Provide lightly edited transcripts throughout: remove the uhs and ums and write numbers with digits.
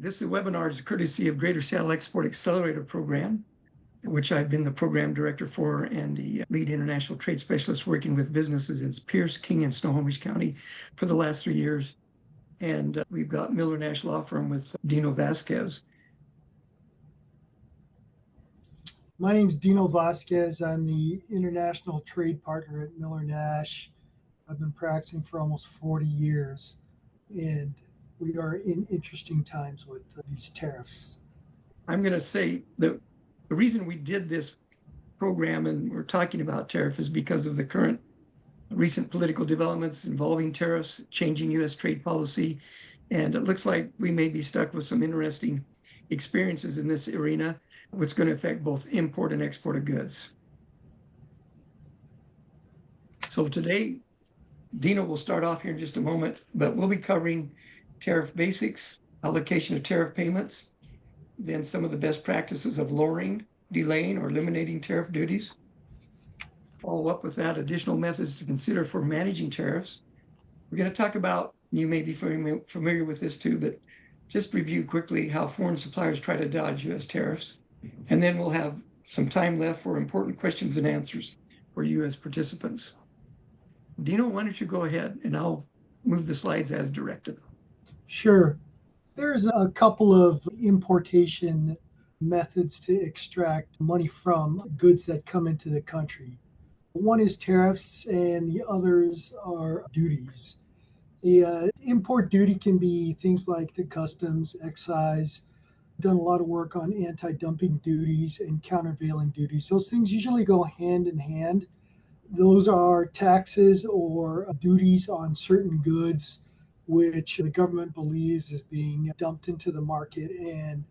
This webinar is courtesy of Greater Seattle Export Accelerator program, which I've been the program director for and the lead international trade specialist working with businesses in Pierce, King, and Snohomish County for the last 3 years. And we've got Miller Nash Law Firm with Dino Vasquez. My name's Dino Vasquez. I'm the international trade partner at Miller Nash. I've been practicing for almost 40 years, and we are in interesting times with these tariffs. I'm going to say that the reason we did this program and we're talking about tariff is because of the current recent political developments involving tariffs, changing U.S. trade policy, and it looks like we may be stuck with some interesting experiences in this arena, which is going to affect both import and export of goods. So today, Dino will start off here in just a moment, but we'll be covering tariff basics, allocation of tariff payments, then some of the best practices of lowering, delaying, or eliminating tariff duties. Follow up with that, additional methods to consider for managing tariffs. We're going to talk about, you may be familiar with this too, but just review quickly how foreign suppliers try to dodge U.S. tariffs. And then we'll have some time left for important questions and answers for U.S. participants. Dino, why don't you go ahead and I'll move the slides as directed. Sure. There's a couple of importation methods to extract money from goods that come into the country. One is tariffs and the others are duties. The import duty can be things like the customs, excise, done a lot of work on anti-dumping duties and countervailing duties. Those things usually go hand in hand. Those are taxes or duties on certain goods which the government believes is being dumped into the market, and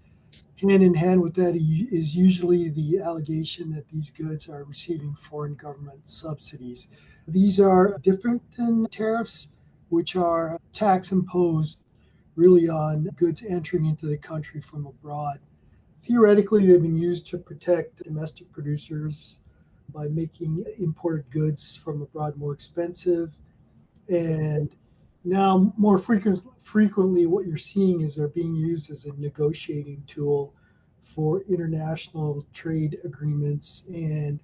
hand in hand with that is usually the allegation that these goods are receiving foreign government subsidies. These are different than tariffs, which are tax imposed really on goods entering into the country from abroad. Theoretically, they've been used to protect domestic producers by making imported goods from abroad more expensive. And now more frequently what you're seeing is they're being used as a negotiating tool for international trade agreements, and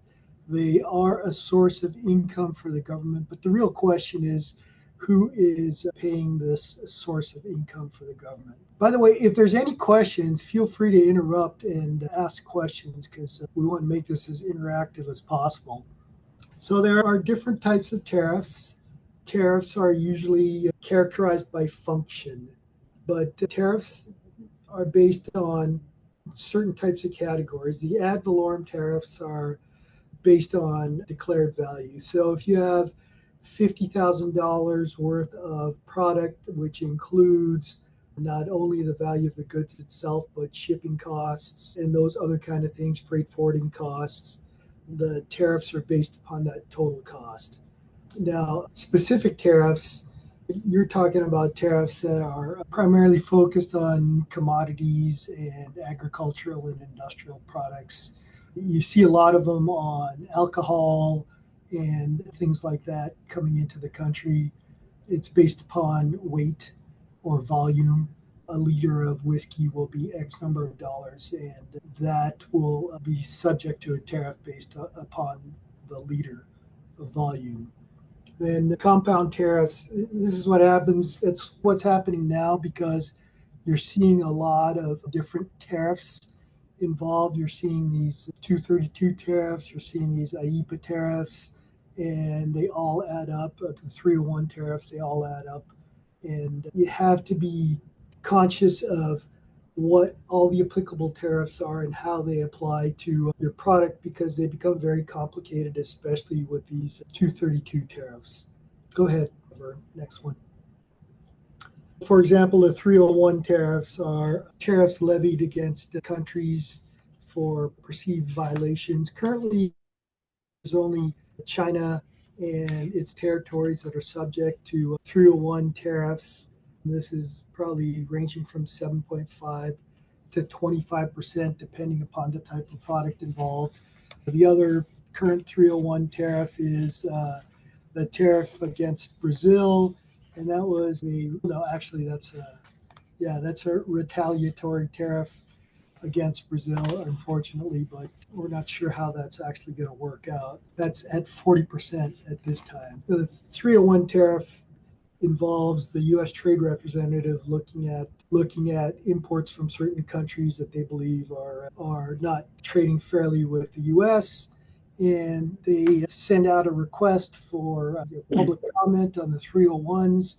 they are a source of income for the government. But the real question is, who is paying this source of income for the government? By the way, if there's any questions, feel free to interrupt and ask questions, because we want to make this as interactive as possible. So there are different types of tariffs. Tariffs are usually characterized by function, but tariffs are based on certain types of categories. The ad valorem tariffs are based on declared value. So if you have $50,000 worth of product, which includes not only the value of the goods itself, but shipping costs and those other kind of things, freight forwarding costs, the tariffs are based upon that total cost. Now, specific tariffs, you're talking about tariffs that are primarily focused on commodities and agricultural and industrial products. You see a lot of them on alcohol and things like that coming into the country. It's based upon weight or volume. A liter of whiskey will be X number of dollars, and that will be subject to a tariff based upon the liter of volume. Then the compound tariffs, this is what happens. It's what's happening now because you're seeing a lot of different tariffs involved. You're seeing these 232 tariffs, you're seeing these IEEPA tariffs, and they all add up. The 301 tariffs, they all add up. And you have to be conscious of what all the applicable tariffs are and how they apply to your product, because they become very complicated, especially with these 232 tariffs. Go ahead, Vern, next one. For example, the 301 tariffs are tariffs levied against countries for perceived violations. Currently, there's only China and its territories that are subject to 301 tariffs. This is probably ranging from 7.5 to 25%, depending upon the type of product involved. The other current 301 tariff is the tariff against Brazil, and that was that's Yeah, that's a retaliatory tariff against Brazil, unfortunately, but we're not sure how that's actually going to work out. That's at 40% at this time. The 301 tariff involves the U.S. Trade Representative looking at imports from certain countries that they believe are not trading fairly with the U.S. And they send out a request for public comment on the 301s.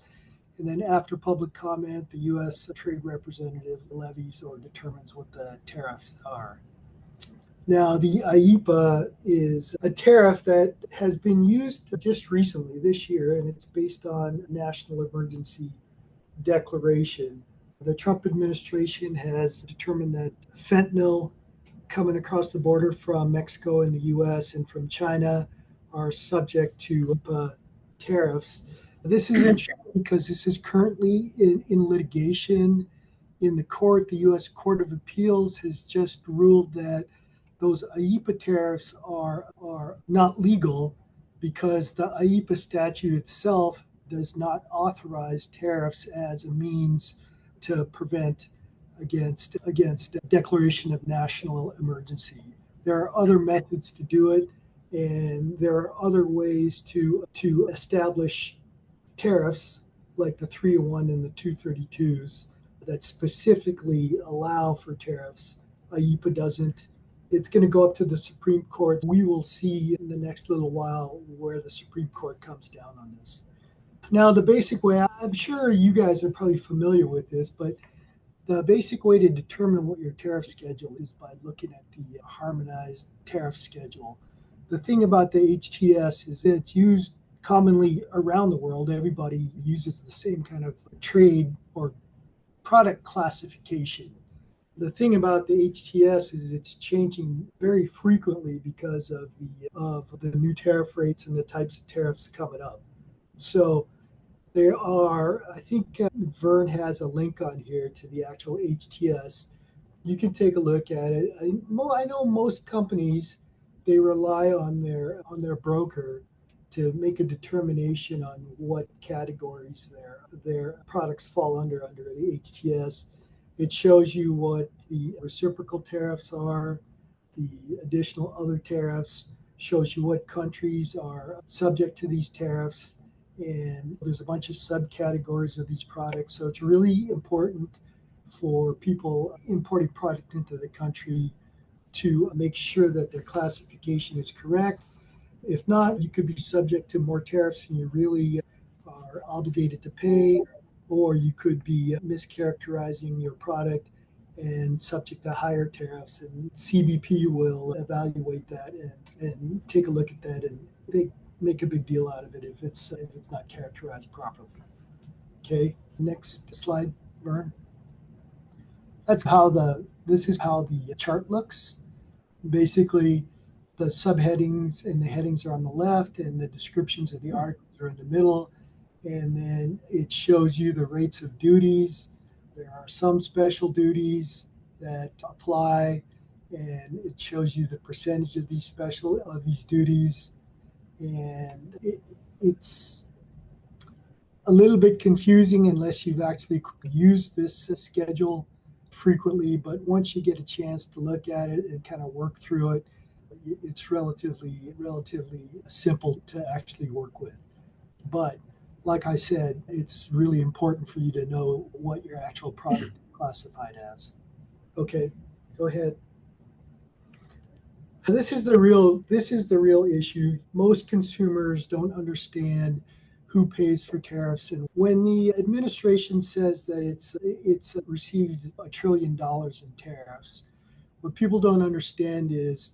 And then after public comment, the U.S. Trade Representative levies or determines what the tariffs are. Now, the IEEPA is a tariff that has been used just recently this year, and it's based on national emergency declaration. The Trump administration has determined that fentanyl coming across the border from Mexico and the US and from China are subject to IEEPA tariffs. This is interesting because this is currently in litigation in the court. The US Court of Appeals has just ruled that those IEEPA tariffs are not legal because the IEEPA statute itself does not authorize tariffs as a means to prevent against declaration of national emergency. There are other methods to do it, and there are other ways to establish tariffs like the 301 and the 232s that specifically allow for tariffs. IEEPA doesn't. It's going to go up to the Supreme Court. We will see in the next little while where the Supreme Court comes down on this. Now, the basic way, I'm sure you guys are probably familiar with this, but the basic way to determine what your tariff schedule is by looking at the harmonized tariff schedule. The thing about the HTS is that it's used commonly around the world. Everybody uses the same kind of trade or product classification. The thing about the HTS is it's changing very frequently because of the new tariff rates and the types of tariffs coming up. So there are, I think Vern has a link on here to the actual HTS. You can take a look at it. I know most companies, they rely on their broker to make a determination on what categories their products fall under the HTS. It shows you what the reciprocal tariffs are, the additional other tariffs, shows you what countries are subject to these tariffs, and there's a bunch of subcategories of these products. So it's really important for people importing product into the country to make sure that their classification is correct. If not, you could be subject to more tariffs than you really are obligated to pay, or you could be mischaracterizing your product and subject to higher tariffs. And CBP will evaluate that and take a look at that, and they make a big deal out of it if it's not characterized properly. Okay, next slide, Vern. This is how the chart looks. Basically, the subheadings and the headings are on the left, and the descriptions of the articles are in the middle. And then it shows you the rates of duties. There are some special duties that apply, and it shows you the percentage of these duties. And it's a little bit confusing unless you've actually used this schedule frequently. But once you get a chance to look at it and kind of work through it, it's relatively simple to actually work with. But like I said, it's really important for you to know what your actual product is classified as. Okay, go ahead. This is the real issue. Most consumers don't understand who pays for tariffs, and when the administration says that it's received $1 trillion in tariffs, what people don't understand is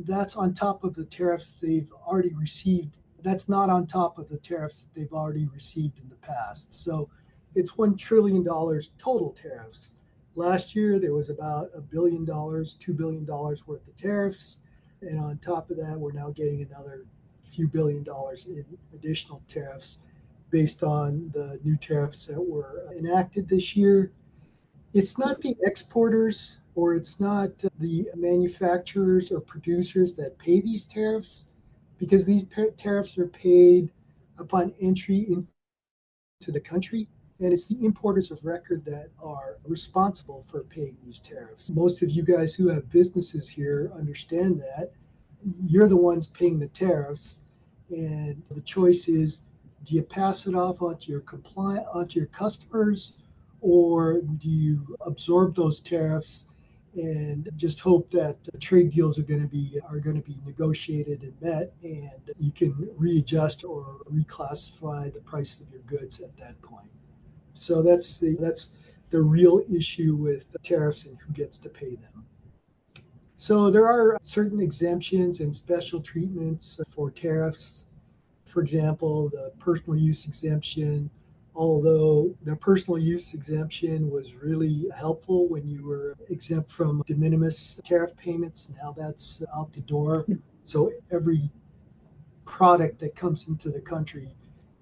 that's on top of the tariffs they've already received. That's not on top of the tariffs that they've already received in the past. So it's $1 trillion total tariffs. Last year, there was about $1 billion, $2 billion worth of tariffs. And on top of that, we're now getting another few $billion in additional tariffs based on the new tariffs that were enacted this year. It's not the exporters or it's not the manufacturers or producers that pay these tariffs, because these tariffs are paid upon entry into the country. And it's the importers of record that are responsible for paying these tariffs. Most of you guys who have businesses here understand that you're the ones paying the tariffs, and the choice is, do you pass it off onto your customers, or do you absorb those tariffs and just hope that trade deals are going to be negotiated and met, and you can readjust or reclassify the price of your goods at that point. So that's the real issue with tariffs and who gets to pay them. So there are certain exemptions and special treatments for tariffs. For example, the personal use exemption. Although the personal use exemption was really helpful when you were exempt from de minimis tariff payments, now that's out the door. So every product that comes into the country,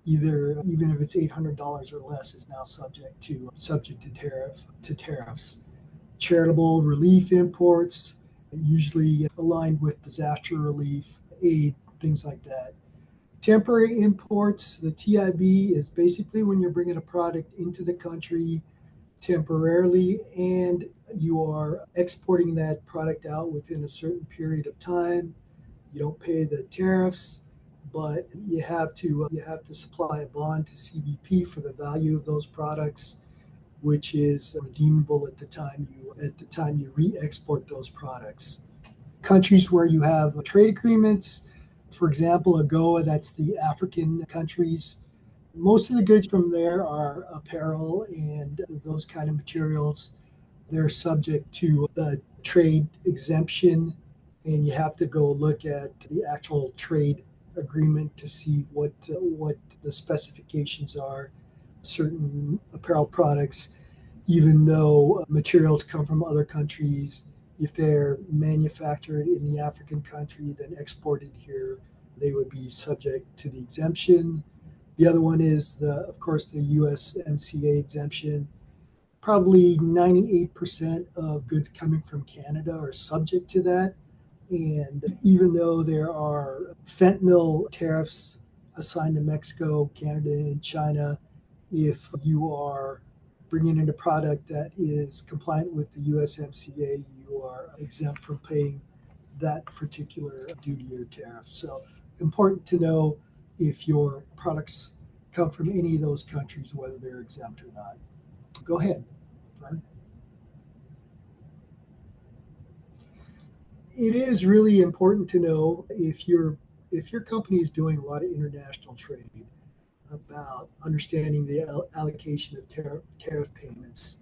even if it's $800 or less, is now subject to tariffs. Charitable relief imports, usually aligned with disaster relief aid, things like that. Temporary imports, the TIB, is basically when you're bringing a product into the country temporarily and you are exporting that product out within a certain period of time. You don't pay the tariffs, but you have to supply a bond to CBP for the value of those products, which is redeemable at the time you re-export those products. Countries where you have trade agreements, for example, AGOA, that's the African countries. Most of the goods from there are apparel and those kind of materials. They're subject to the trade exemption, and you have to go look at the actual trade agreement to see what the specifications are. Certain apparel products, even though materials come from other countries, if they're manufactured in the African country, then exported here, they would be subject to the exemption. The other one is, of course, the USMCA exemption. Probably 98% of goods coming from Canada are subject to that. And even though there are fentanyl tariffs assigned to Mexico, Canada, and China, if you are bringing in a product that is compliant with the USMCA, you are exempt from paying that particular duty or tariff. So important to know if your products come from any of those countries, whether they're exempt or not. Go ahead, Vern. It is really important to know if your company is doing a lot of international trade, about understanding the allocation of tariff payments.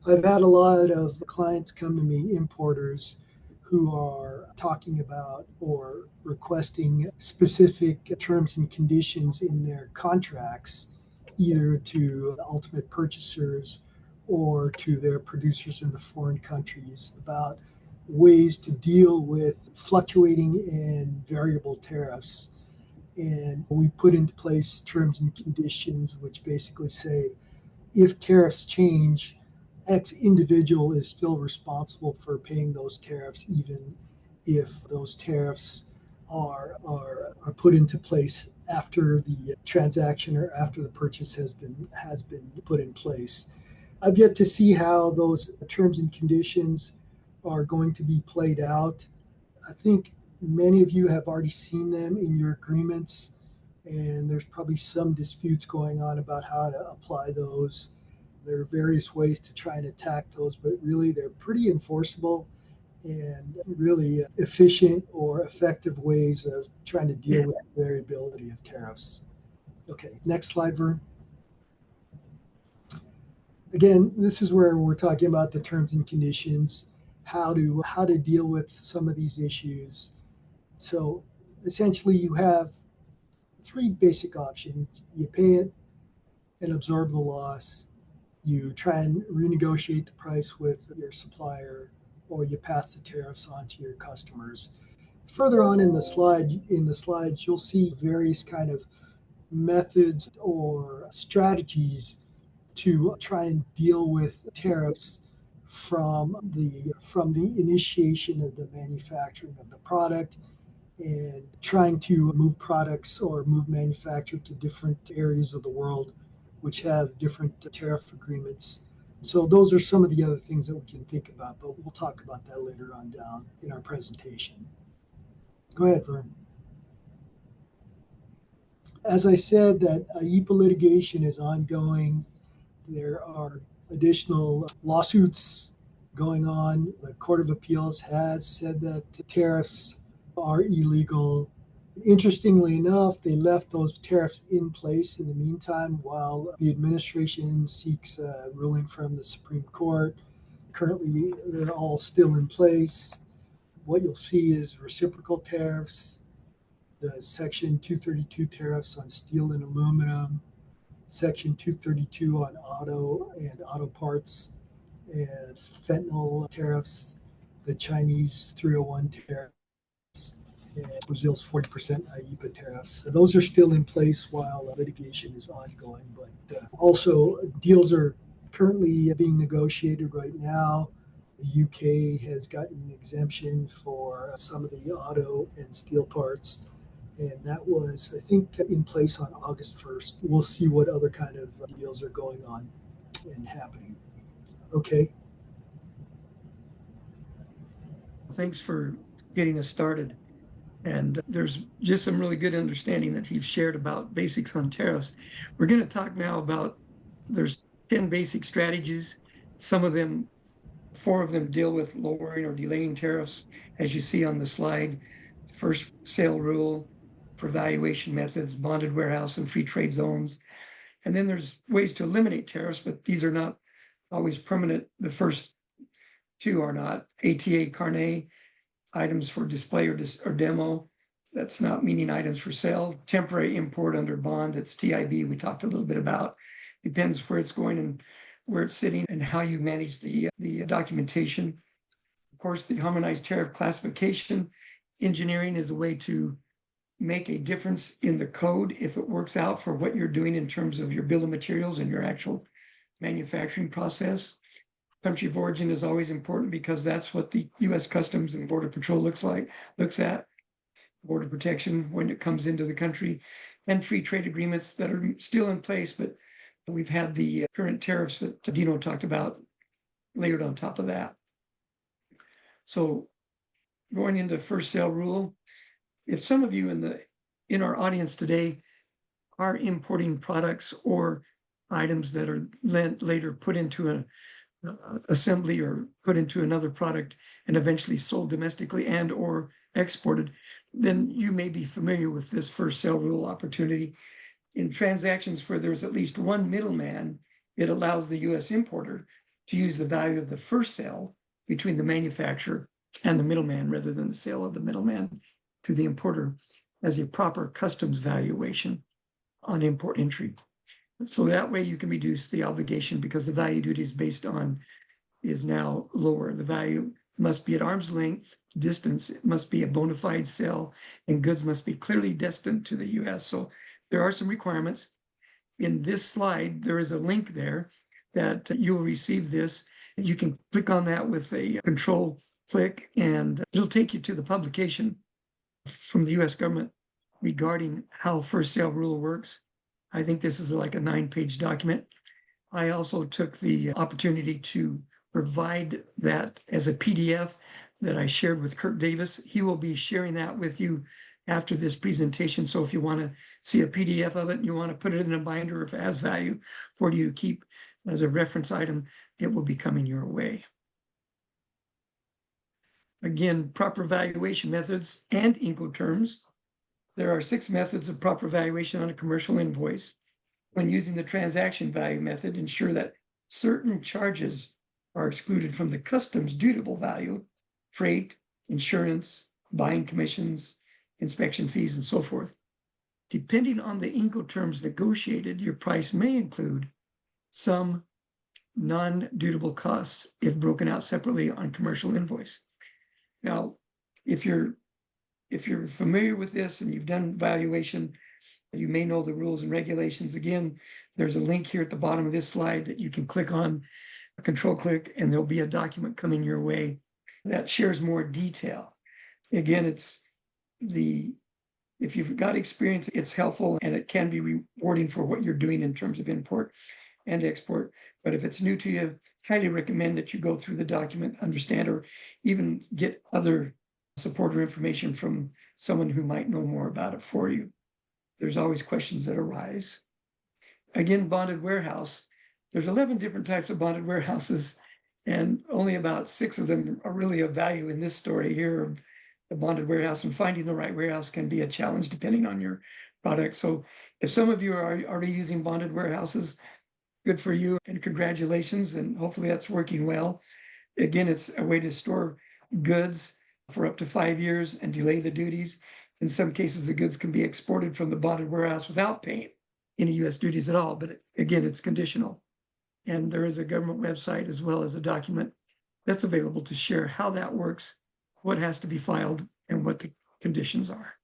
I've had a lot of clients come to me, importers, who are talking about or requesting specific terms and conditions in their contracts, either to ultimate purchasers or to their producers in the foreign countries, about ways to deal with fluctuating and variable tariffs. And we put into place terms and conditions which basically say, if tariffs change, X individual is still responsible for paying those tariffs, even if those tariffs are put into place after the transaction or after the purchase has been put in place. I've yet to see how those terms and conditions are going to be played out. I think many of you have already seen them in your agreements, and there's probably some disputes going on about how to apply those. There are various ways to try and attack those, but really they're pretty enforceable and really efficient or effective ways of trying to deal with the variability of tariffs. Okay, next slide, Vern. Again, this is where we're talking about the terms and conditions, how to deal with some of these issues. So essentially you have three basic options. You pay it and absorb the loss. You try and renegotiate the price with your supplier, or you pass the tariffs on to your customers. Further on in the slides, you'll see various kind of methods or strategies to try and deal with tariffs from the initiation of the manufacturing of the product, and trying to move products or move manufacture to different areas of the world which have different tariff agreements. So those are some of the other things that we can think about, but we'll talk about that later on down in our presentation. Go ahead, Vern. As I said, that IEEPA litigation is ongoing. There are additional lawsuits going on. The Court of Appeals has said that tariffs are illegal. Interestingly enough, they left those tariffs in place in the meantime while the administration seeks a ruling from the Supreme Court. Currently, they're all still in place. What you'll see is reciprocal tariffs, the Section 232 tariffs on steel and aluminum, Section 232 on auto and auto parts, and fentanyl tariffs, the Chinese 301 tariffs, and Brazil's 40% IEEPA tariffs. So those are still in place while litigation is ongoing. But also, deals are currently being negotiated right now. The UK has gotten an exemption for some of the auto and steel parts. And that was, I think, in place on August 1st. We'll see what other kind of deals are going on and happening. Okay. Thanks for getting us started. And there's just some really good understanding that you've shared about basics on tariffs. We're going to talk now about there's 10 basic strategies. Some of them, 4 of them deal with lowering or delaying tariffs, as you see on the slide. First sale rule for valuation methods, bonded warehouse, and free trade zones. And then there's ways to eliminate tariffs, but these are not always permanent. The first 2 are not. ATA carnet, items for display or demo. That's not meaning items for sale. Temporary import under bond, that's TIB, we talked a little bit about. Depends where it's going and where it's sitting and how you manage the documentation. Of course, the harmonized tariff classification engineering is a way to make a difference in the code if it works out for what you're doing in terms of your bill of materials and your actual manufacturing process. Country of origin is always important because that's what the U.S. Customs and Border Patrol looks at. Border protection when it comes into the country, and free trade agreements that are still in place, but we've had the current tariffs that Dino talked about layered on top of that. So going into first sale rule, if some of you in our audience today are importing products or items that are later put into an assembly or put into another product and eventually sold domestically and or exported, then you may be familiar with this first sale rule opportunity. In transactions where there's at least one middleman, it allows the U.S. importer to use the value of the first sale between the manufacturer and the middleman rather than the sale of the middleman to the importer as a proper customs valuation on import entry. So that way you can reduce the obligation because the value duty is now lower. The value must be at arm's length distance. It must be a bona fide sale, and goods must be clearly destined to the U.S. So there are some requirements. In this slide, there is a link there that you'll receive this. You can click on that with a control click, and it'll take you to the publication from the U.S. government regarding how first sale rule works. I think this is like a 9-page document. I also took the opportunity to provide that as a PDF that I shared with Kirk Davis. He will be sharing that with you after this presentation. So if you want to see a PDF of it, and you want to put it in a binder if it has value for you to keep as a reference item, it will be coming your way. Again, proper valuation methods and Incoterms. There are 6 methods of proper valuation on a commercial invoice. When using the transaction value method, ensure that certain charges are excluded from the customs dutiable value, freight, insurance, buying commissions, inspection fees, and so forth. Depending on the Incoterms negotiated, your price may include some non-dutiable costs if broken out separately on commercial invoice. Now, if you're familiar with this and you've done valuation, you may know the rules and regulations. Again, there's a link here at the bottom of this slide that you can click on, a control click, and there'll be a document coming your way that shares more detail. Again, it's the if you've got experience, it's helpful and it can be rewarding for what you're doing in terms of import and export. But if it's new to you, highly recommend that you go through the document, understand, or even get other support or information from someone who might know more about it for you. There's always questions that arise. Again, bonded warehouse. There's 11 different types of bonded warehouses, and only about 6 of them are really of value in this story here of the bonded warehouse, and finding the right warehouse can be a challenge depending on your product. So if some of you are already using bonded warehouses, good for you and congratulations, and hopefully that's working well. Again, it's a way to store goods for up to 5 years and delay the duties. In some cases, the goods can be exported from the bonded warehouse without paying any US duties at all, but again, it's conditional. And there is a government website as well as a document that's available to share how that works, what has to be filed, and what the conditions are.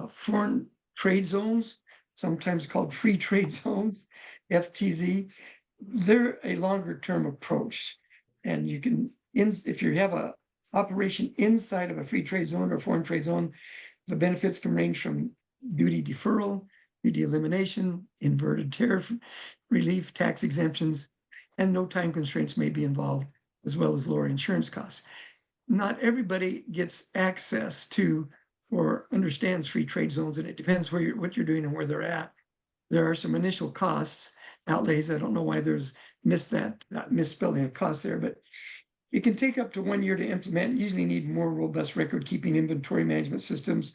Foreign trade zones, sometimes called free trade zones, FTZ, they're a longer term approach. And you can, if you have a operation inside of a free trade zone or foreign trade zone, the benefits can range from duty deferral, duty elimination, inverted tariff relief, tax exemptions, and no time constraints may be involved, as well as lower insurance costs. Not everybody gets access to or understands free trade zones, and it depends what you're doing and where they're at. There are some initial costs, outlays. I don't know why there's misspelling of cost there, but it can take up to 1 year to implement. Usually need more robust record keeping, inventory management systems,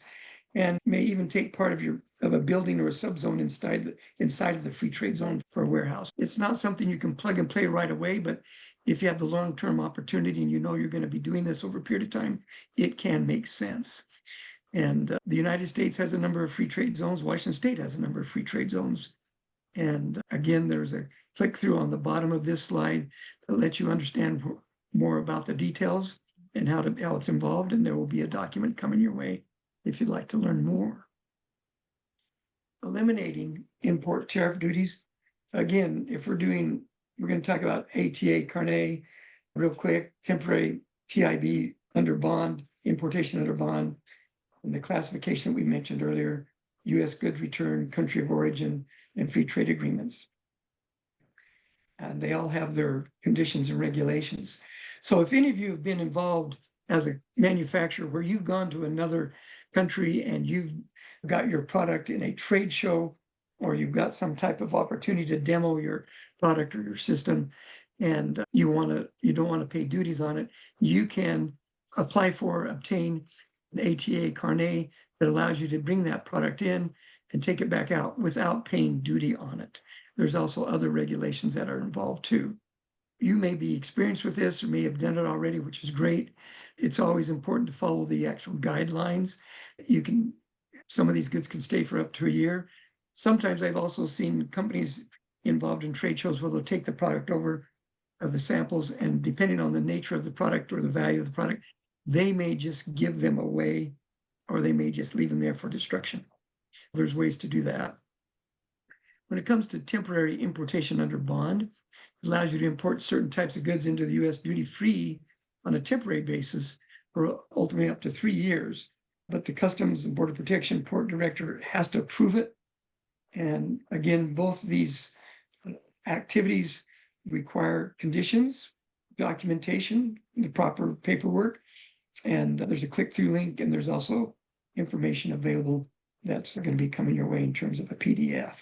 and may even take part of a building or a subzone inside of the free trade zone for a warehouse. It's not something you can plug and play right away, but if you have the long-term opportunity and you know you're going to be doing this over a period of time, it can make sense. And the United States has a number of free trade zones. Washington State has a number of free trade zones. And again, there's a click through on the bottom of this slide that lets you understand more about the details and how it's involved. And there will be a document coming your way if you'd like to learn more. Eliminating import tariff duties. Again, if we're going to talk about ATA, Carnet, real quick, temporary TIB under bond, importation under bond, and the classification that we mentioned earlier, U.S. goods return, country of origin, and free trade agreements. And they all have their conditions and regulations. So if any of you have been involved as a manufacturer where you've gone to another country and you've got your product in a trade show, or you've got some type of opportunity to demo your product or your system, and you don't want to pay duties on it, you can obtain an ATA Carnet that allows you to bring that product in and take it back out without paying duty on it. There's also other regulations that are involved too. You may be experienced with this or may have done it already, which is great. It's always important to follow the actual guidelines. Some of these goods can stay for up to a year. Sometimes I've also seen companies involved in trade shows where they'll take the product over of the samples, and depending on the nature of the product or the value of the product, they may just give them away, or they may just leave them there for destruction. There's ways to do that. When it comes to temporary importation under bond, it allows you to import certain types of goods into the U.S. duty-free on a temporary basis for ultimately up to 3 years. But the Customs and Border Protection Port Director has to approve it. And again, both these activities require conditions, documentation, the proper paperwork, and there's a click-through link, and there's also information available that's going to be coming your way in terms of a PDF.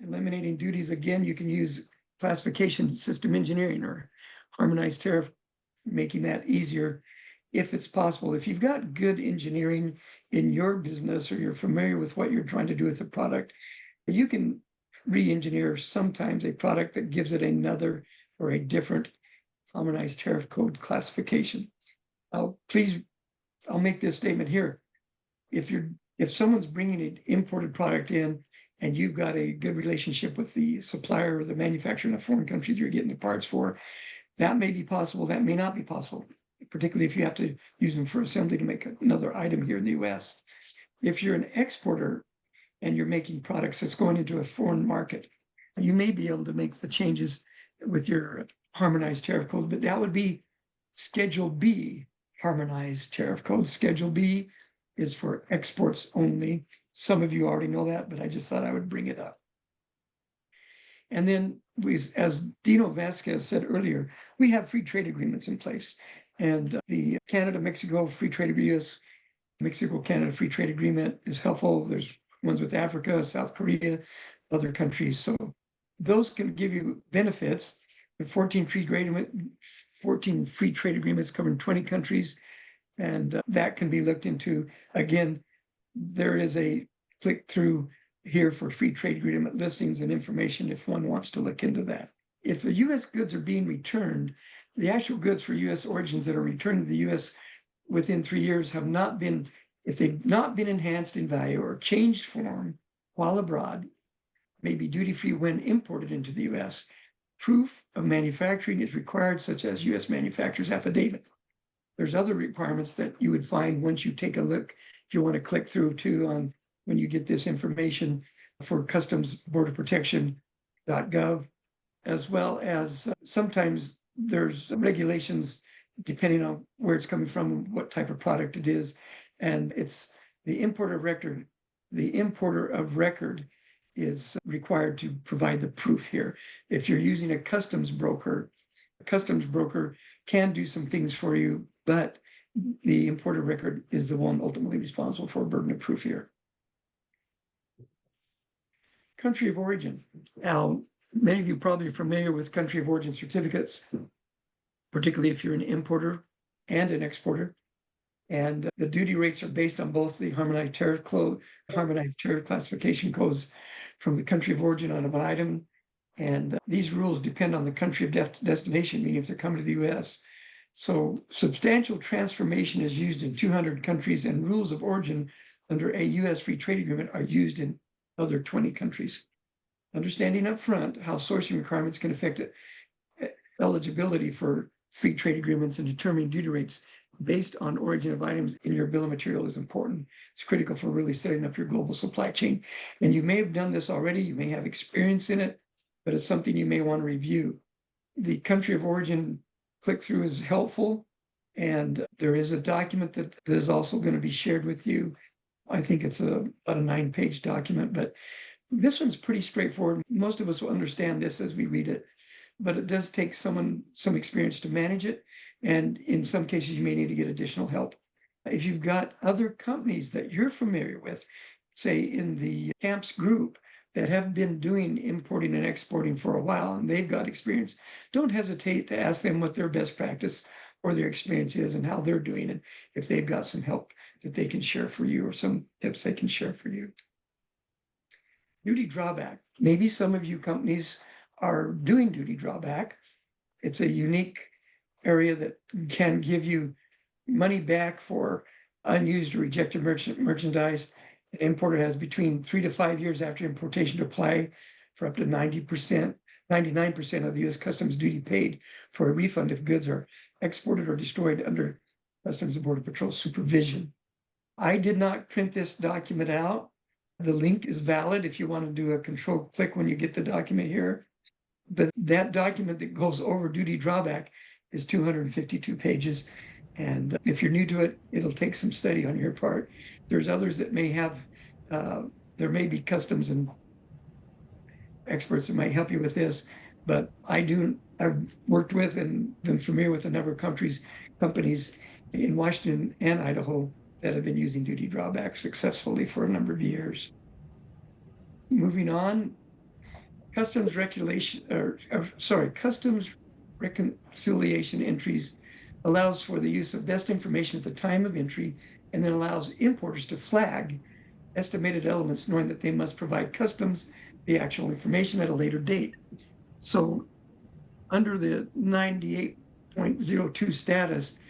Eliminating duties, again, you can use classification system engineering or harmonized tariff, making that easier if it's possible. If you've got good engineering in your business, or you're familiar with what you're trying to do with the product, you can re-engineer sometimes a product that gives it another or a different harmonized tariff code classification. I'll make this statement here. If someone's bringing an imported product in and you've got a good relationship with the supplier or the manufacturer in a foreign country that you're getting the parts for, that may be possible, that may not be possible, particularly if you have to use them for assembly to make another item here in the US. If you're an exporter and you're making products that's going into a foreign market, you may be able to make the changes with your harmonized tariff code, but that would be Schedule B Harmonized Tariff Code. Schedule B is for exports only. Some of you already know that, but I just thought I would bring it up. And then as Dino Vasquez said earlier, we have free trade agreements in place. And the Canada-Mexico free trade agreement, Mexico-Canada free trade agreement is helpful. There's ones with Africa, South Korea, other countries. So those can give you benefits. The 14 free trade agreements covering 20 countries. And that can be looked into. Again, there is a click through here for free trade agreement listings and information if one wants to look into that. If the U.S. goods are being returned, the actual goods for U.S. origins that are returned to the U.S. within 3 years have not been, if they've not been enhanced in value or changed form while abroad, may be duty-free when imported into the U.S. Proof of manufacturing is required, such as U.S. manufacturer's affidavit. There's other requirements that you would find once you take a look, if you want to click through to on when you get this information for Customs Border Protection.gov, as well as sometimes there's regulations depending on where it's coming from, what type of product it is. And it's the importer of record. The importer of record is required to provide the proof here. If you're using a customs broker can do some things for you, but the importer of record is the one ultimately responsible for a burden of proof here. Country of origin. Now, many of you probably are familiar with country of origin certificates, particularly if you're an importer and an exporter. And the duty rates are based on both the Harmonized Tariff Classification Codes from the country of origin on an item. And these rules depend on the country of destination, meaning if they're coming to the US. So substantial transformation is used in 200 countries, and rules of origin under a US free trade agreement are used in other 20 countries. Understanding up front how sourcing requirements can affect eligibility for free trade agreements and determining duty rates based on origin of items in your bill of material is important. It's critical for really setting up your global supply chain. And you may have done this already, you may have experience in it, but it's something you may want to review. The country of origin click through is helpful, and there is a document that is also going to be shared with you. I think it's about a 9-page document, but this one's pretty straightforward. Most of us will understand this as we read it, but it does take some experience to manage it. And in some cases, you may need to get additional help. If you've got other companies that you're familiar with, say in the CAMPS group, that have been doing importing and exporting for a while, and they've got experience, don't hesitate to ask them what their best practice or their experience is and how they're doing it, if they've got some help that they can share for you or some tips they can share for you. Duty drawback. Maybe some of you companies are doing duty drawback. It's a unique area that can give you money back for unused or rejected merchandise. An importer has between 3 to 5 years after importation to apply for up to 99% of the U.S. Customs duty paid for a refund if goods are exported or destroyed under Customs and Border Patrol supervision. I did not print this document out. The link is valid if you want to do a control click when you get the document here. But that document that goes over duty drawback is 252 pages. And if you're new to it, it'll take some study on your part. There's others that may have, there may be customs and experts that might help you with this, but I've worked with and been familiar with a number of companies in Washington and Idaho that have been using duty drawback successfully for a number of years. Moving on, customs reconciliation entries allows for the use of best information at the time of entry, and then allows importers to flag estimated elements, knowing that they must provide customs the actual information at a later date. So under the 98.02 status,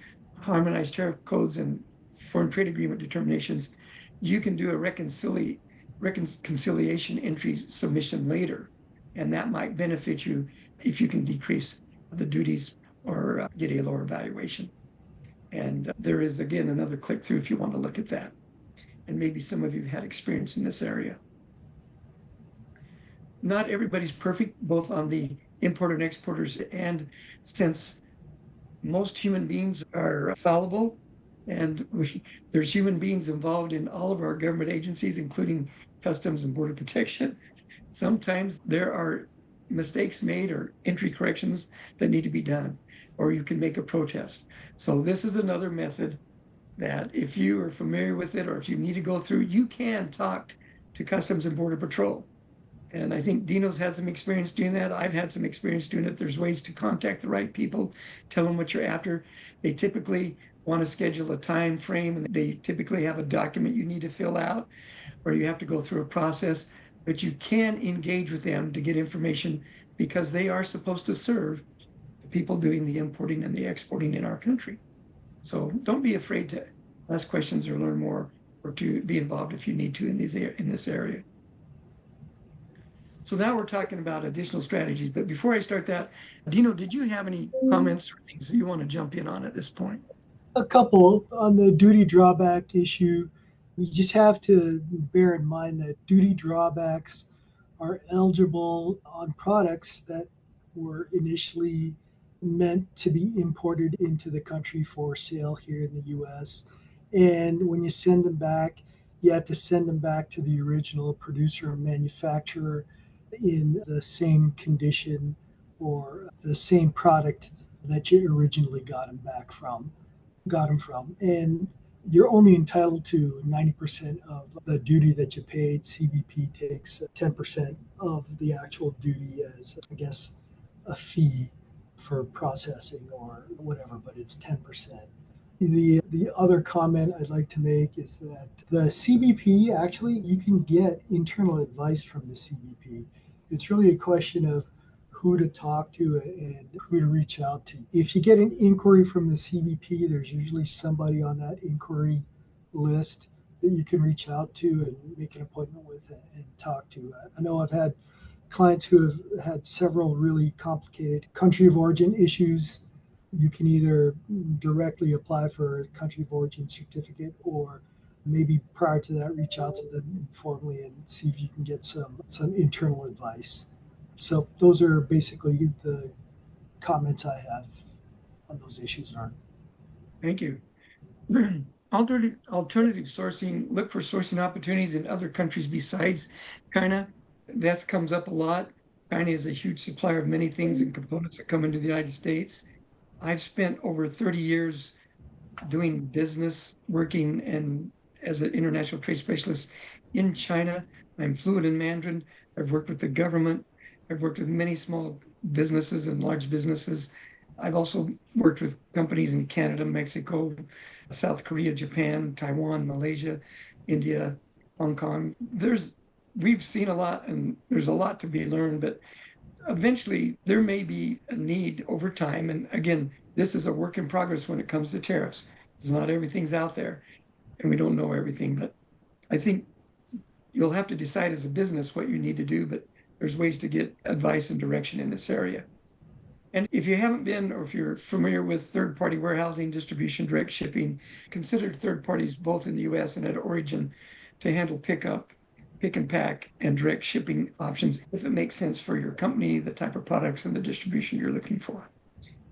harmonized tariff codes and foreign trade agreement determinations, you can do a reconciliation entry submission later. And that might benefit you if you can decrease the duties or get a lower valuation. And there is, again, another click through if you want to look at that. And maybe some of you have had experience in this area. Not everybody's perfect, both on the importer and exporters, and since most human beings are fallible, And there's human beings involved in all of our government agencies, including Customs and Border Protection. Sometimes there are mistakes made or entry corrections that need to be done, or you can make a protest. So this is another method that if you are familiar with it, or if you need to go through, you can talk to Customs and Border Patrol. And I think Dino's had some experience doing that. I've had some experience doing it. There's ways to contact the right people, tell them what you're after. They typically want to schedule a time frame, and they typically have a document you need to fill out, or you have to go through a process. But you can engage with them to get information, because they are supposed to serve the people doing the importing and the exporting in our country. So don't be afraid to ask questions or learn more, or to be involved if you need to in this area. So now we're talking about additional strategies. But before I start that, Dino, did you have any comments or things that you want to jump in on at this point? A couple on the duty drawback issue. You just have to bear in mind that duty drawbacks are eligible on products that were initially meant to be imported into the country for sale here in the US. And when you send them back, you have to send them back to the original producer or manufacturer in the same condition or the same product that you originally got them from. And you're only entitled to 90% of the duty that you paid. CBP takes 10% of the actual duty as, I guess, a fee for processing or whatever, but it's 10%. The other comment I'd like to make is that the CBP, actually, you can get internal advice from the CBP. It's really a question of who to talk to and who to reach out to. If you get an inquiry from the CBP, there's usually somebody on that inquiry list that you can reach out to and make an appointment with and talk to. I know I've had clients who have had several really complicated country of origin issues. You can either directly apply for a country of origin certificate, or maybe prior to that, reach out to them informally and see if you can get some internal advice. So those are basically the comments I have on those issues, Vern. Thank you. Alternative sourcing, look for sourcing opportunities in other countries besides China. That comes up a lot. China is a huge supplier of many things and components that come into the United States. I've spent over 30 years doing business, working and as an international trade specialist in China. I'm fluent in Mandarin. I've worked with the government. I've worked with many small businesses and large businesses. I've also worked with companies in Canada, Mexico, South Korea, Japan, Taiwan, Malaysia, India, Hong Kong. We've seen a lot, and there's a lot to be learned, but eventually there may be a need over time. And again, this is a work in progress when it comes to tariffs. It's not everything's out there, and we don't know everything, but I think you'll have to decide as a business what you need to do, but there's ways to get advice and direction in this area. And if you haven't been, or if you're familiar with third-party warehousing, distribution, direct shipping, consider third parties both in the US and at origin to handle pickup, pick and pack, and direct shipping options if it makes sense for your company, the type of products and the distribution you're looking for.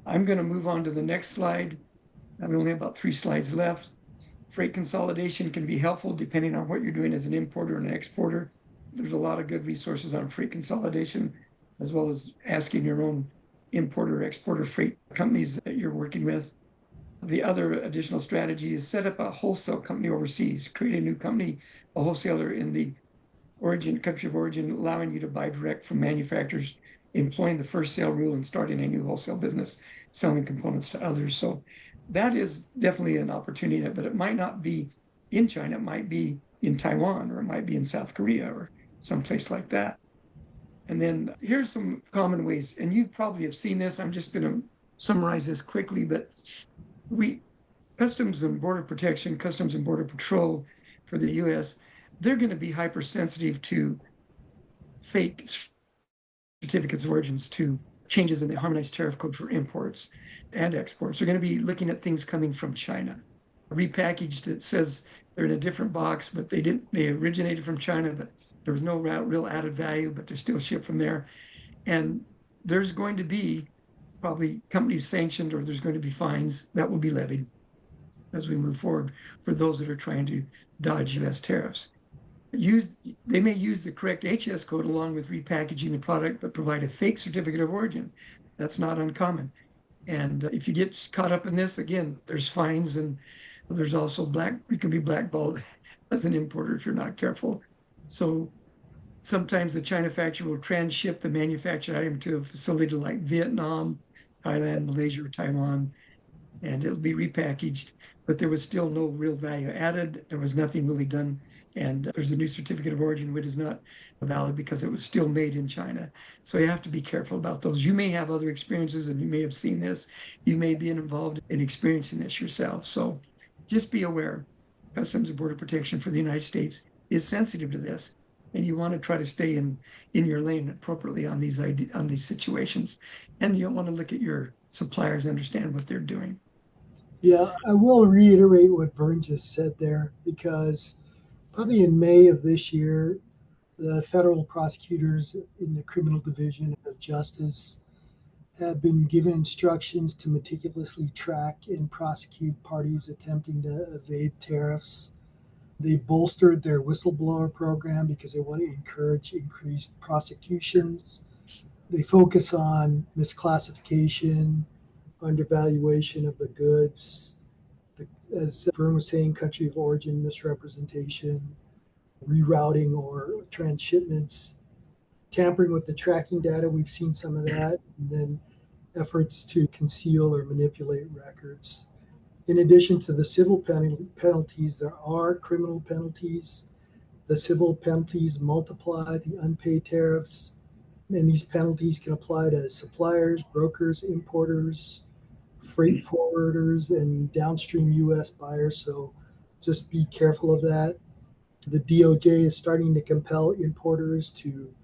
I'm going to move on to the next slide. I only have about 3 slides left. Freight consolidation can be helpful depending on what you're doing as an importer and an exporter. There's a lot of good resources on freight consolidation, as well as asking your own importer or exporter freight companies that you're working with. The other additional strategy is set up a wholesale company overseas, create a new company, a wholesaler in the country of origin, allowing you to buy direct from manufacturers, employing the first sale rule and starting a new wholesale business, selling components to others. So that is definitely an opportunity, but it might not be in China. It might be in Taiwan, or it might be in South Korea, or someplace like that. And then here's some common ways, and you probably have seen this. I'm just going to summarize this quickly, but Customs and Border Protection, Customs and Border Patrol for the US, they're going to be hypersensitive to fake certificates of origins, to changes in the Harmonized Tariff Code for imports and exports. They're going to be looking at things coming from China, repackaged that says they're in a different box, but they originated from China, but there was no real added value, but they're still shipped from there. And there's going to be probably companies sanctioned, or there's going to be fines that will be levied. as we move forward for those that are trying to dodge U.S. tariffs. They may use the correct HS code along with repackaging the product, but provide a fake certificate of origin. That's not uncommon. And if you get caught up in this, again, there's fines, and there's also you can be blackballed as an importer if you're not careful. So sometimes the China factory will transship the manufactured item to a facility like Vietnam, Thailand, Malaysia, or Taiwan, and it'll be repackaged, but there was still no real value added. There was nothing really done. And there's a new certificate of origin, which is not valid because it was still made in China. So you have to be careful about those. You may have other experiences and you may have seen this. You may be involved in experiencing this yourself. So just be aware. Customs and Border Protection for the United States is sensitive to this. And you want to try to stay in your lane appropriately on these situations. And you want to look at your suppliers and understand what they're doing. Yeah, I will reiterate what Vern just said there, because probably in May of this year, the federal prosecutors in the criminal division of justice have been given instructions to meticulously track and prosecute parties attempting to evade tariffs. They bolstered their whistleblower program because they want to encourage increased prosecutions. They focus on misclassification, undervaluation of the goods, as Vern was saying, country of origin misrepresentation, rerouting or transshipments, tampering with the tracking data. We've seen some of that, and then efforts to conceal or manipulate records. In addition to the civil penalties, there are criminal penalties. The civil penalties multiply the unpaid tariffs, and these penalties can apply to suppliers, brokers, importers, freight forwarders, and downstream U.S. buyers. So just be careful of that. The DOJ is starting to compel importers to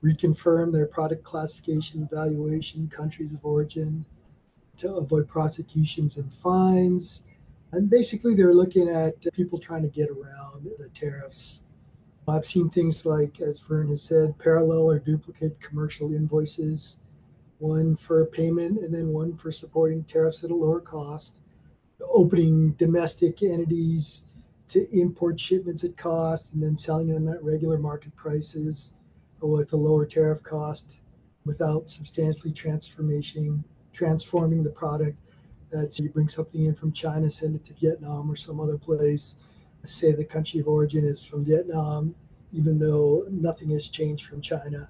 reconfirm their product classification, valuation, countries of origin to avoid prosecutions and fines. And basically, they're looking at people trying to get around the tariffs. I've seen things like, as Vern has said, parallel or duplicate commercial invoices, one for payment and then one for supporting tariffs at a lower cost, opening domestic entities to import shipments at cost and then selling them at regular market prices with a lower tariff cost without substantially transforming the product. That's you bring something in from China, send it to Vietnam or some other place, say the country of origin is from Vietnam, even though nothing has changed from China.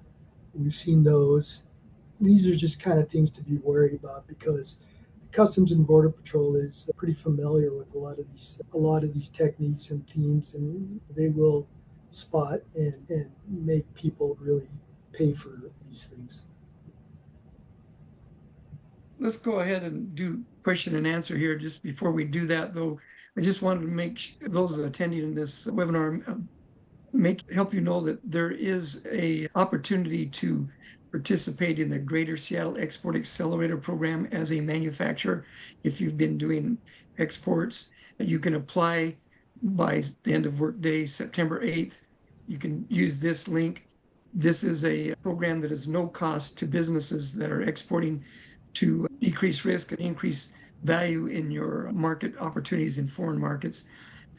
We've seen those. These are just kind of things to be wary about, because Customs and Border Patrol is pretty familiar with a lot of these techniques and themes, and they will spot and make people really pay for these things. Let's go ahead and do question and answer here. Just before we do that, though, I just wanted to make those attending in this webinar help you know that there is a opportunity to participate in the Greater Seattle Export Accelerator program as a manufacturer. If you've been doing exports, you can apply by the end of workday, September 8th. You can use this link. This is a program that is no cost to businesses that are exporting to decrease risk and increase value in your market opportunities in foreign markets.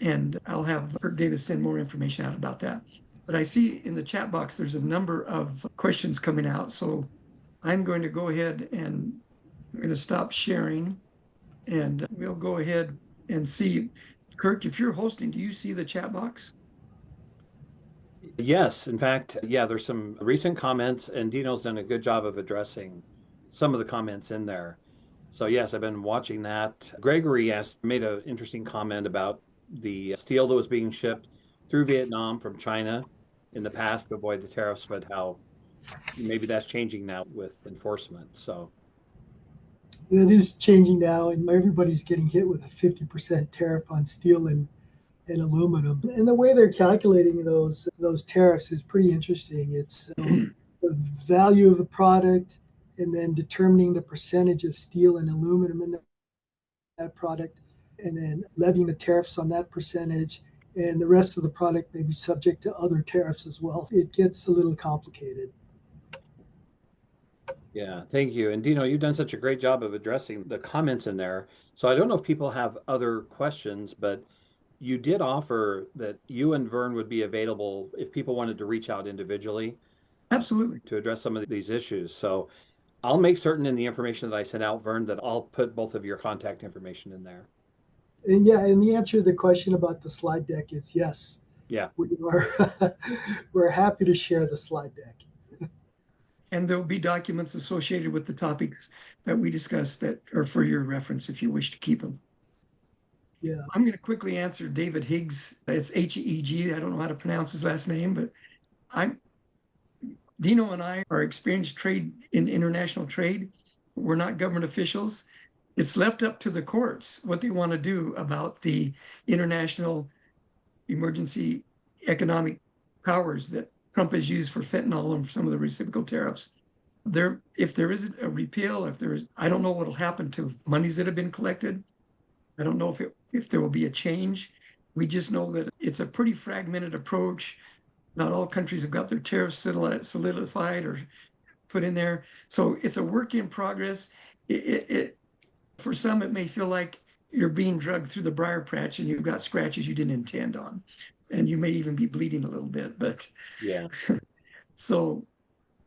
And I'll have Kurt Davis send more information out about that. But I see in the chat box, there's a number of questions coming out. So I'm going to go ahead and I'm going to stop sharing, and we'll go ahead and see. Kirk, if you're hosting, do you see the chat box? Yes, in fact, yeah, there's some recent comments, and Dino's done a good job of addressing some of the comments in there. So yes, I've been watching that. Gregory made an interesting comment about the steel that was being shipped through Vietnam from China in the past to avoid the tariffs, but how maybe that's changing now with enforcement. So It is changing now, and everybody's getting hit with a 50% tariff on steel and aluminum. And the way they're calculating those tariffs is pretty interesting. It's the value of the product and then determining the percentage of steel and aluminum in that product, and then levying the tariffs on that percentage. And the rest of the product may be subject to other tariffs as well. It gets a little complicated. Yeah, thank you. And Dino, you've done such a great job of addressing the comments in there. So I don't know if people have other questions, but you did offer that you and Vern would be available if people wanted to reach out individually Absolutely. to address some of these issues. So I'll make certain in the information that I send out, Vern, that I'll put both of your contact information in there. And yeah, and the answer to the question about the slide deck is yes. Yeah. We are we're happy to share the slide deck. And there'll be documents associated with the topics that we discussed that are for your reference if you wish to keep them. Yeah. I'm going to quickly answer David Higgs. It's H-E-G. I don't know how to pronounce his last name, but Dino and I are experienced trade in international trade. We're not government officials. It's left up to the courts what they want to do about the international emergency economic powers that Trump has used for fentanyl and some of the reciprocal tariffs. If there isn't a repeal, I don't know what will happen to monies that have been collected. I don't know if there will be a change. We just know that it's a pretty fragmented approach. Not all countries have got their tariffs solidified or put in there. So it's a work in progress. For some, it may feel like you're being drugged through the briar patch and you've got scratches you didn't intend on. And you may even be bleeding a little bit. But Yeah. so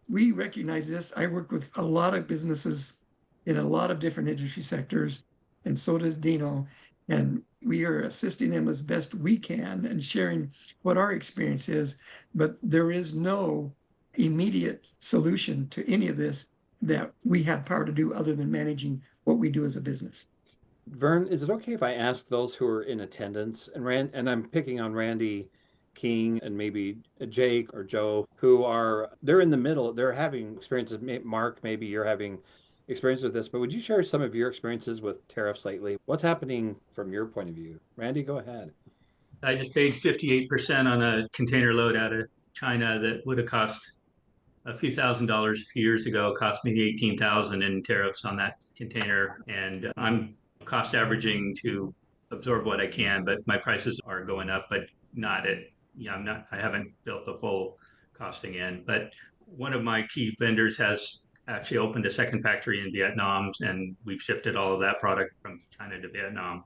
we recognize this. I work with a lot of businesses in a lot of different industry sectors, and so does Dino. And we are assisting them as best we can and sharing what our experience is. But there is no immediate solution to any of this that we have power to do other than managing what we do as a business. Vern, is it okay if I ask those who are in attendance and I'm picking on Randy King and maybe Jake or Joe they're in the middle, they're having experiences. Mark, maybe you're having experience with this, but would you share some of your experiences with tariffs lately? What's happening from your point of view? Randy, go ahead. I just paid 58% on a container load out of China that would have cost a few $1,000s a few years ago. It cost me 18,000 in tariffs on that container, and I'm cost averaging to absorb what I can, but my prices are going up, but not at, I haven't built the full costing in. But one of my key vendors has actually opened a second factory in Vietnam, and we've shifted all of that product from China to Vietnam.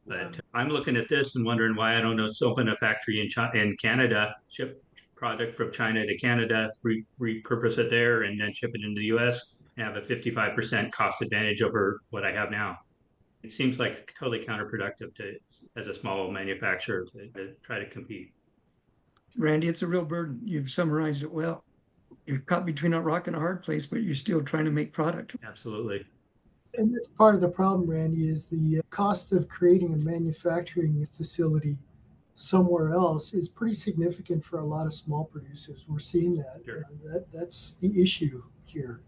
But I'm looking at this and wondering why I don't know open a factory in Canada, ship product from China to Canada, repurpose it there, and then ship it into the U.S. and have a 55% cost advantage over what I have now. It seems like totally counterproductive as a small manufacturer, to try to compete. Randy, it's a real burden. You've summarized it well. You're caught between a rock and a hard place, but you're still trying to make product. Absolutely. And that's part of the problem, Randy, is the cost of creating a manufacturing facility somewhere else is pretty significant for a lot of small producers. We're seeing that. Sure. And that's the issue here.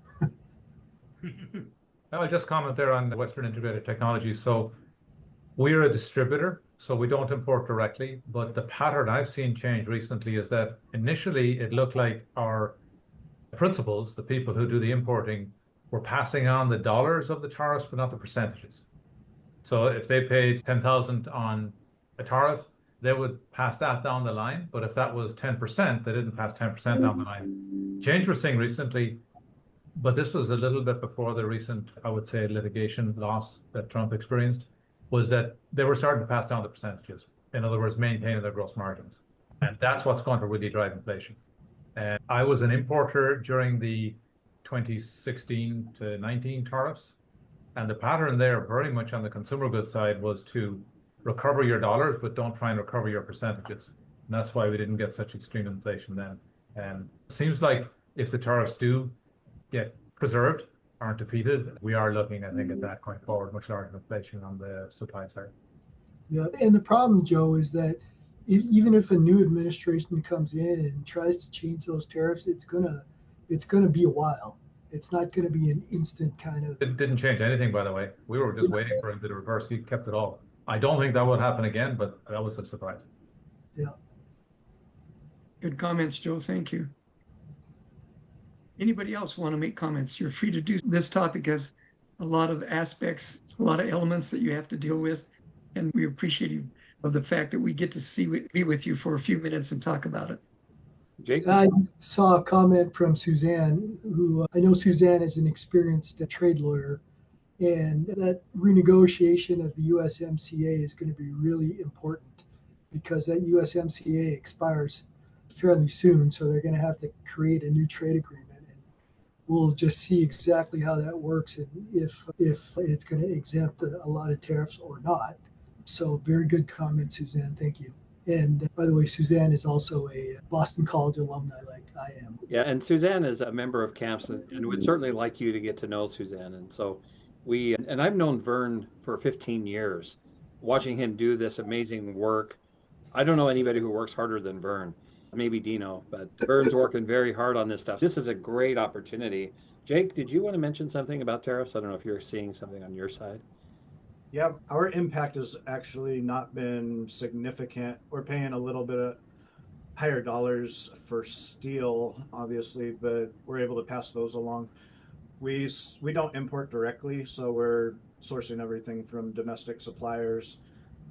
I'll just comment there on the Western Integrated Technology. So we're a distributor, so we don't import directly. But the pattern I've seen change recently is that initially it looked like our principals, the people who do the importing, were passing on the dollars of the tariffs, but not the percentages. So if they paid 10,000 on a tariff, they would pass that down the line. But if that was 10%, they didn't pass 10% down the line. Change we're seeing recently, but this was a little bit before the recent, I would say, litigation loss that Trump experienced, was that they were starting to pass down the percentages. In other words, maintaining their gross margins. And that's what's going to really drive inflation. And I was an importer during the 2016 to 19 tariffs. And the pattern there, very much on the consumer goods side, was to recover your dollars, but don't try and recover your percentages. And that's why we didn't get such extreme inflation then. And it seems like if the tariffs do get preserved, aren't defeated, we are looking, I think, at that going forward, much larger inflation on the supply side. Yeah, and the problem, Joe, is that even if a new administration comes in and tries to change those tariffs, it's gonna be a while. It's not going to be an instant kind of. It didn't change anything, by the way. We were just waiting for him to reverse. He kept it all. I don't think that will happen again, but that was a surprise. Yeah. Good comments, Joe. Thank you. Anybody else want to make comments? You're free to do. This topic has a lot of aspects, a lot of elements that you have to deal with. And we appreciate you of the fact that we get to be with you for a few minutes and talk about it. Jake? I saw a comment from Suzanne, who I know Suzanne is an experienced trade lawyer, and that renegotiation of the USMCA is going to be really important because that USMCA expires fairly soon. So they're going to have to create a new trade agreement. And we'll just see exactly how that works and if it's going to exempt a lot of tariffs or not. So very good comment, Suzanne. Thank you. And by the way, Suzanne is also a Boston College alumni like I am. Yeah, and Suzanne is a member of CAMPS, and would certainly like you to get to know Suzanne. And so and I've known Vern for 15 years, watching him do this amazing work. I don't know anybody who works harder than Vern, maybe Dino, but Vern's working very hard on this stuff. This is a great opportunity. Jake, did you want to mention something about tariffs? I don't know if you're seeing something on your side. Yeah, our impact has actually not been significant. We're paying a little bit of higher dollars for steel, obviously, but we're able to pass those along. We don't import directly, so we're sourcing everything from domestic suppliers.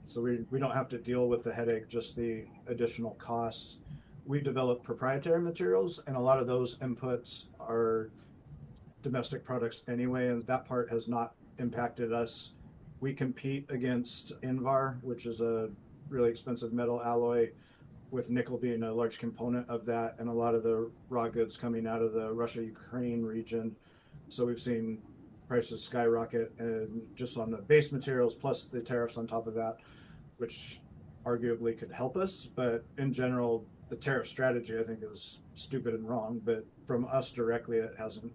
So we don't have to deal with the headache, just the additional costs. We develop proprietary materials, and a lot of those inputs are domestic products anyway, and that part has not impacted us. We compete against Invar, which is a really expensive metal alloy, with nickel being a large component of that, and a lot of the raw goods coming out of the Russia-Ukraine region. So we've seen prices skyrocket, and just on the base materials plus the tariffs on top of that, which arguably could help us. But in general, the tariff strategy, I think, is stupid and wrong. But from us directly, it hasn't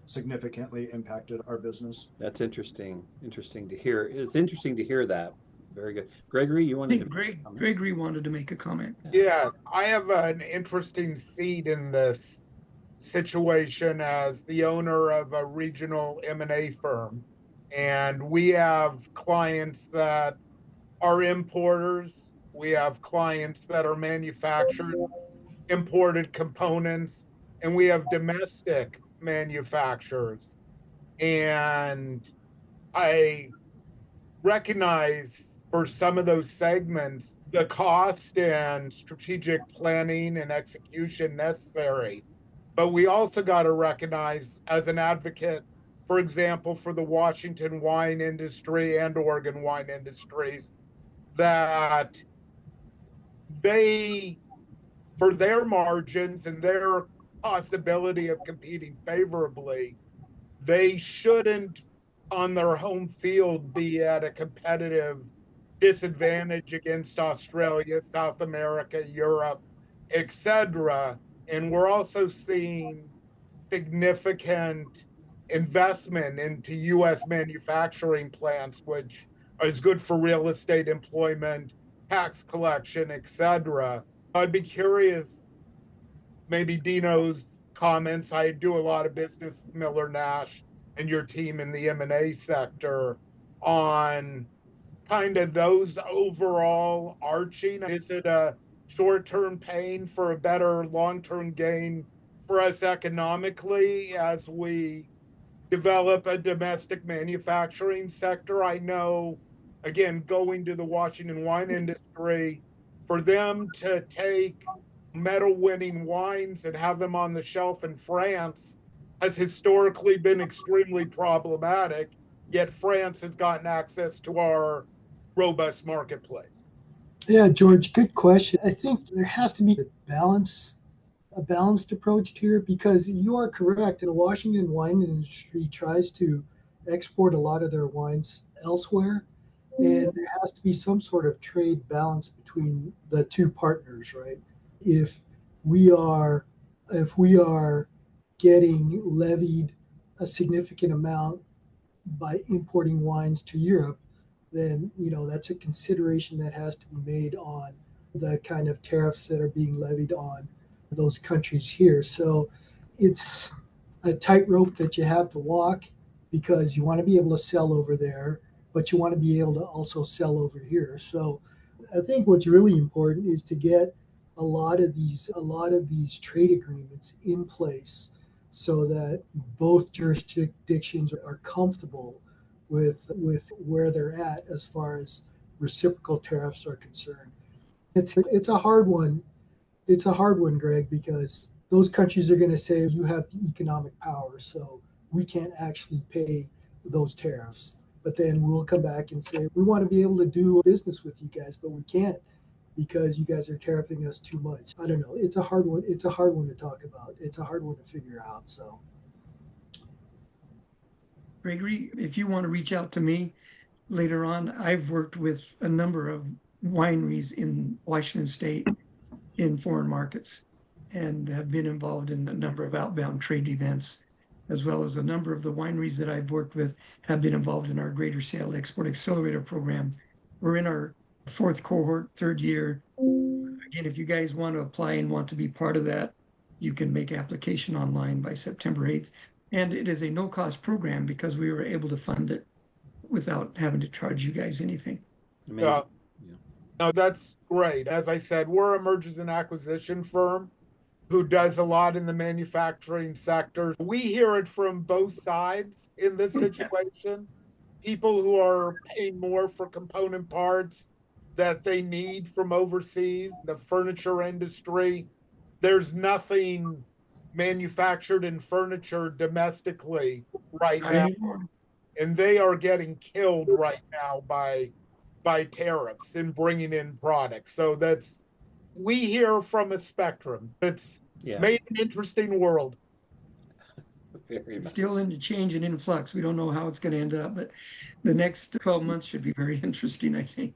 significantly impacted our business. That's interesting. Interesting to hear. It's interesting to hear that. Very good. Gregory, you I wanted think to Gregory wanted to make a comment. Yeah, I have an interesting seat in this situation as the owner of a regional M&A firm. And we have clients that are importers. We have clients that are manufactured, imported components, and we have domestic manufacturers. And I recognize for some of those segments the cost and strategic planning and execution necessary. But we also got to recognize, as an advocate, for example, for the Washington wine industry and Oregon wine industries, that they, for their margins and their possibility of competing favorably, they shouldn't on their home field be at a competitive disadvantage against Australia, South America, Europe, etc. And we're also seeing significant investment into U.S. manufacturing plants, which is good for real estate employment, tax collection, etc. I'd be curious, maybe Dino's comments. I do a lot of business with Miller Nash and your team in the M&A sector on kind of those overall arching. Is it a short-term pain for a better long-term gain for us economically as we develop a domestic manufacturing sector? I know, again, going to the Washington wine industry, for them to take medal-winning wines and have them on the shelf in France has historically been extremely problematic, yet France has gotten access to our robust marketplace. Yeah, George, good question. I think there has to be a balanced approach here, because you are correct. The Washington wine industry tries to export a lot of their wines elsewhere, and there has to be some sort of trade balance between the two partners, right? If we are getting levied a significant amount by importing wines to Europe, then that's a consideration that has to be made on the kind of tariffs that are being levied on those countries here. So it's a tightrope that you have to walk, because you want to be able to sell over there, but you want to be able to also sell over here. So I think what's really important is to get a lot of these trade agreements in place so that both jurisdictions are comfortable with where they're at as far as reciprocal tariffs are concerned. It's a hard one, It's a hard one, Greg, because those countries are going to say you have the economic power, so we can't actually pay those tariffs. But then we'll come back and say we want to be able to do business with you guys, but we can't because you guys are tariffing us too much. I don't know. It's a hard one. It's a hard one to talk about. It's a hard one to figure out. So, Gregory, if you want to reach out to me later on, I've worked with a number of wineries in Washington State in foreign markets and have been involved in a number of outbound trade events, as well as a number of the wineries that I've worked with have been involved in our Greater Sale Export Accelerator program. We're in our fourth cohort, third year. Again, if you guys want to apply and want to be part of that, you can make application online by September 8th. And it is a no-cost program because we were able to fund it without having to charge you guys anything. Amazing. No, that's great. As I said, we're a mergers and acquisition firm who does a lot in the manufacturing sector. We hear it from both sides in this situation. People who are paying more for component parts that they need from overseas, the furniture industry. There's nothing manufactured in furniture domestically right now. And they are getting killed right now by tariffs and bringing in products. So we hear from a spectrum. It's made an interesting world. It's still in change and in flux. We don't know how it's going to end up, but the next 12 months should be very interesting, I think.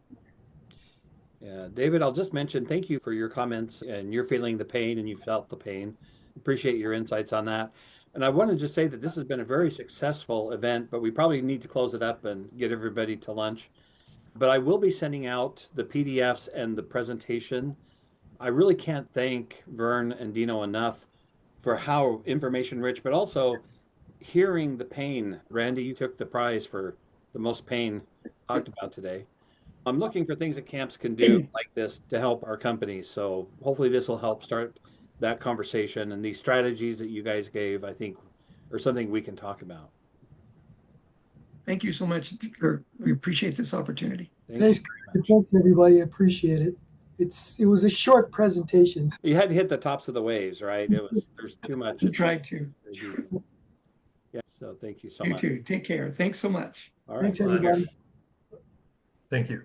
Yeah, David, I'll just mention thank you for your comments, and you're feeling the pain and you felt the pain. Appreciate your insights on that. And I want to just say that this has been a very successful event, but we probably need to close it up and get everybody to lunch. But I will be sending out the PDFs and the presentation. I really can't thank Vern and Dino enough for how information rich, but also hearing the pain. Randy, you took the prize for the most pain talked about today. I'm looking for things that camps can do like this to help our companies. So hopefully this will help start that conversation, and these strategies that you guys gave, I think, are something we can talk about. Thank you so much. We appreciate this opportunity. Thanks, everybody. I appreciate it. It was a short presentation. You had to hit the tops of the waves, right? There's too much. We tried to. Yeah. So thank you so much. You too. Take care. Thanks so much. All right. Thanks, everybody. Thank you.